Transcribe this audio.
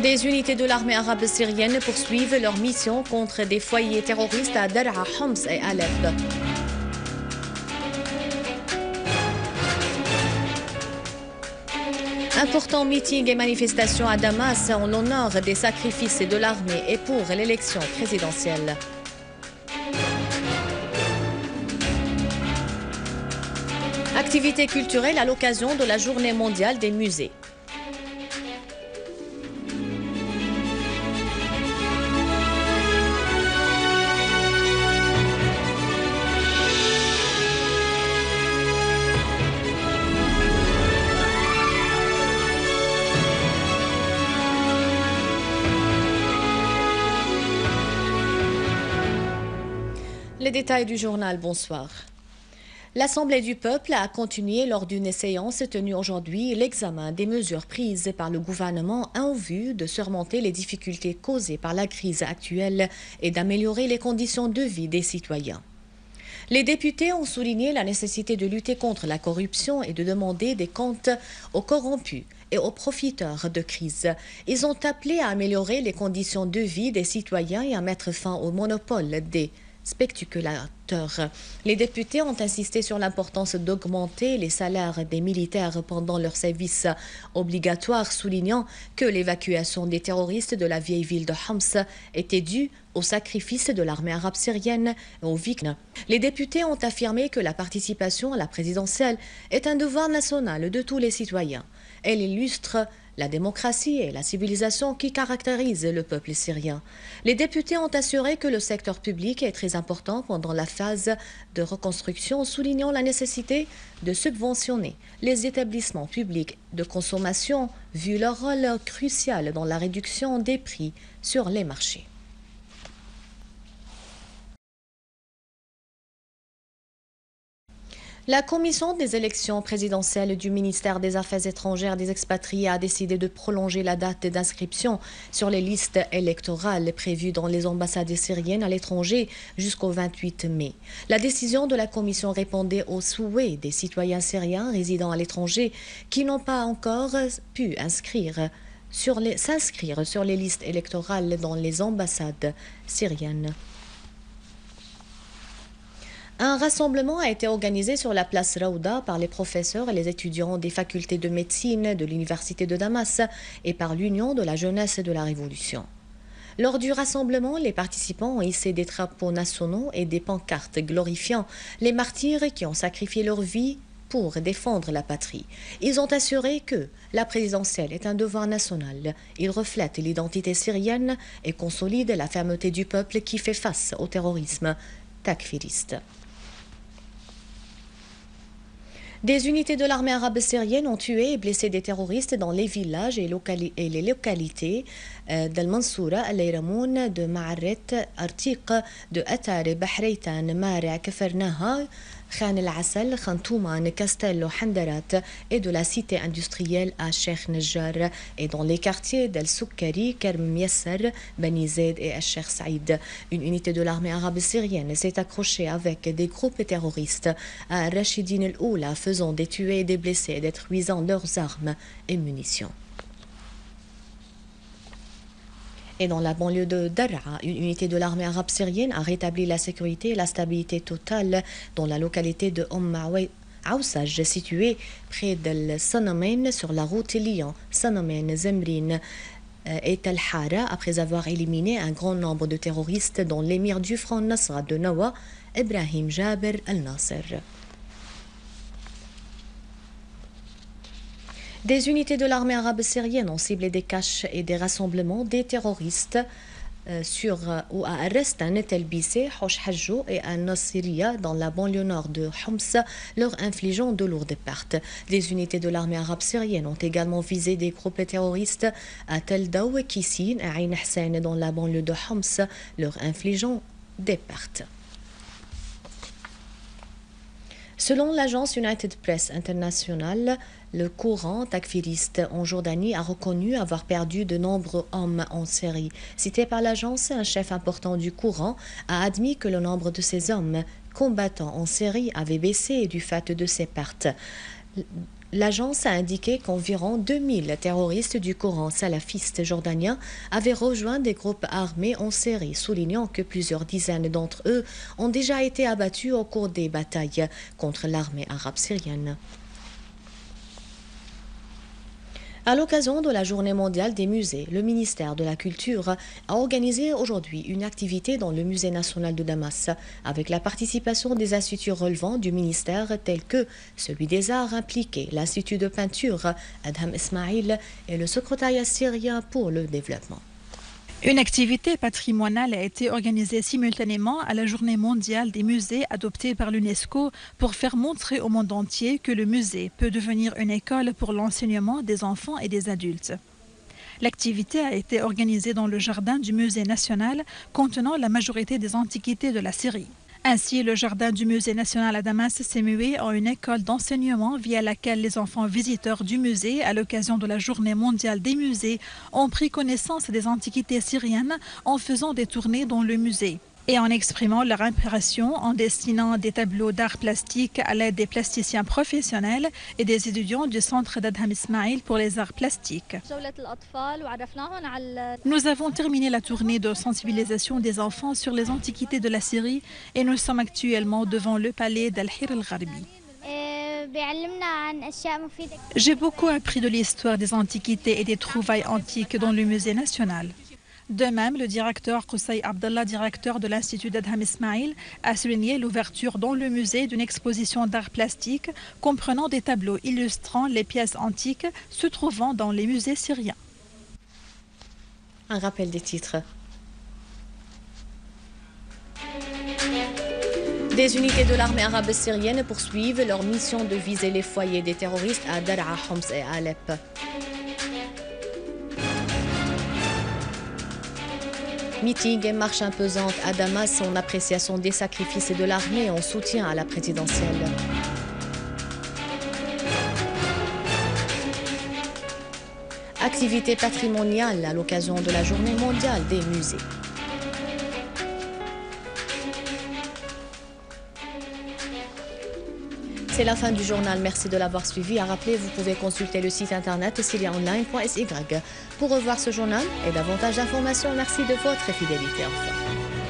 Des unités de l'armée arabe syrienne poursuivent leur mission contre des foyers terroristes à Dar'a, Homs et Alep. Important meeting et manifestation à Damas en l'honneur des sacrifices de l'armée et pour l'élection présidentielle. Activités culturelles à l'occasion de la Journée mondiale des musées. Les détails du journal, bonsoir. L'Assemblée du peuple a continué lors d'une séance tenue aujourd'hui l'examen des mesures prises par le gouvernement en vue de surmonter les difficultés causées par la crise actuelle et d'améliorer les conditions de vie des citoyens. Les députés ont souligné la nécessité de lutter contre la corruption et de demander des comptes aux corrompus et aux profiteurs de crise. Ils ont appelé à améliorer les conditions de vie des citoyens et à mettre fin au monopole des spéculateurs. Les députés ont insisté sur l'importance d'augmenter les salaires des militaires pendant leur service obligatoire, soulignant que l'évacuation des terroristes de la vieille ville de Homs était due au sacrifice de l'armée arabe syrienne et aux victimes. Les députés ont affirmé que la participation à la présidentielle est un devoir national de tous les citoyens. Elle illustre la démocratie et la civilisation qui caractérisent le peuple syrien. Les députés ont assuré que le secteur public est très important pendant la phase de reconstruction, soulignant la nécessité de subventionner les établissements publics de consommation, vu leur rôle crucial dans la réduction des prix sur les marchés. La commission des élections présidentielles du ministère des Affaires étrangères des expatriés a décidé de prolonger la date d'inscription sur les listes électorales prévues dans les ambassades syriennes à l'étranger jusqu'au 28 mai. La décision de la commission répondait aux souhaits des citoyens syriens résidant à l'étranger qui n'ont pas encore pu s'inscrire sur les listes électorales dans les ambassades syriennes. Un rassemblement a été organisé sur la place Raouda par les professeurs et les étudiants des facultés de médecine de l'université de Damas et par l'Union de la jeunesse de la Révolution. Lors du rassemblement, les participants ont hissé des drapeaux nationaux et des pancartes glorifiant les martyrs qui ont sacrifié leur vie pour défendre la patrie. Ils ont assuré que la présidentielle est un devoir national. Il reflète l'identité syrienne et consolide la fermeté du peuple qui fait face au terrorisme takfiriste. Des unités de l'armée arabe syrienne ont tué et blessé des terroristes dans les villages et les localités d'Al-Mansoura, Al-Layramoun, de Ma'arret, Artiq, de Atare, Bahreitan, Mara, Kafarnaha, Khan el-Assal, Khantouman, Castello, Handarat et de la cité industrielle à Sheikh Najjar et dans les quartiers d'Al-Soukari, Kerm Yasser, Bani Zaid et Al-Sheikh Saïd. Une unité de l'armée arabe syrienne s'est accrochée avec des groupes terroristes à Rachidine el-Oula, faisant des tués et des blessés et détruisant leurs armes et munitions. Et dans la banlieue de Dar'a, une unité de l'armée arabe syrienne a rétabli la sécurité et la stabilité totale dans la localité de Aoussaj, située près de Sanomen sur la route liant Sanomen, Zemrine et Tel Hara, après avoir éliminé un grand nombre de terroristes dont l'émir du Front Nasra de Nawa, Ibrahim Jaber al-Nasser. Des unités de l'armée arabe syrienne ont ciblé des caches et des rassemblements des terroristes ou à Restan, Tel Bissé, Hosh Hajjou et à Nassiria dans la banlieue nord de Homs, leur infligeant de lourdes pertes. Des unités de l'armée arabe syrienne ont également visé des groupes terroristes à Tel Daou et Kissin, à Ain Hussein dans la banlieue de Homs, leur infligeant des pertes. Selon l'agence United Press International, le courant takfiriste en Jordanie a reconnu avoir perdu de nombreux hommes en Syrie. Cité par l'agence, un chef important du courant a admis que le nombre de ces hommes combattants en Syrie avait baissé du fait de ces pertes. L'agence a indiqué qu'environ 2000 terroristes du Coran salafiste jordanien avaient rejoint des groupes armés en série, soulignant que plusieurs dizaines d'entre eux ont déjà été abattus au cours des batailles contre l'armée arabe syrienne. À l'occasion de la Journée mondiale des musées, le ministère de la Culture a organisé aujourd'hui une activité dans le Musée national de Damas avec la participation des instituts relevant du ministère tels que celui des arts impliqués, l'Institut de peinture Adham Ismail et le secrétariat syrien pour le développement. Une activité patrimoniale a été organisée simultanément à la Journée mondiale des musées adoptée par l'UNESCO pour faire montrer au monde entier que le musée peut devenir une école pour l'enseignement des enfants et des adultes. L'activité a été organisée dans le jardin du Musée national contenant la majorité des antiquités de la Syrie. Ainsi, le jardin du Musée national à Damas s'est mué en une école d'enseignement via laquelle les enfants visiteurs du musée, à l'occasion de la Journée mondiale des musées, ont pris connaissance des antiquités syriennes en faisant des tournées dans le musée et en exprimant leur impression en dessinant des tableaux d'art plastique à l'aide des plasticiens professionnels et des étudiants du centre d'Adham Ismail pour les arts plastiques. Nous avons terminé la tournée de sensibilisation des enfants sur les antiquités de la Syrie et nous sommes actuellement devant le palais d'Al-Hir al-Gharbi. J'ai beaucoup appris de l'histoire des antiquités et des trouvailles antiques dans le musée national. De même, le directeur Qusay Abdallah, directeur de l'Institut d'Adham Ismail, a souligné l'ouverture dans le musée d'une exposition d'art plastique comprenant des tableaux illustrant les pièces antiques se trouvant dans les musées syriens. Un rappel des titres. Des unités de l'armée arabe syrienne poursuivent leur mission de viser les foyers des terroristes à Daraa, Homs et Alep. Meeting et marche imposante à Damas en appréciation des sacrifices de l'armée en soutien à la présidentielle. Activité patrimoniale à l'occasion de la Journée mondiale des musées. C'est la fin du journal. Merci de l'avoir suivi. À rappeler, vous pouvez consulter le site internet syriaonline.sy pour revoir ce journal et davantage d'informations. Merci de votre fidélité. Au revoir.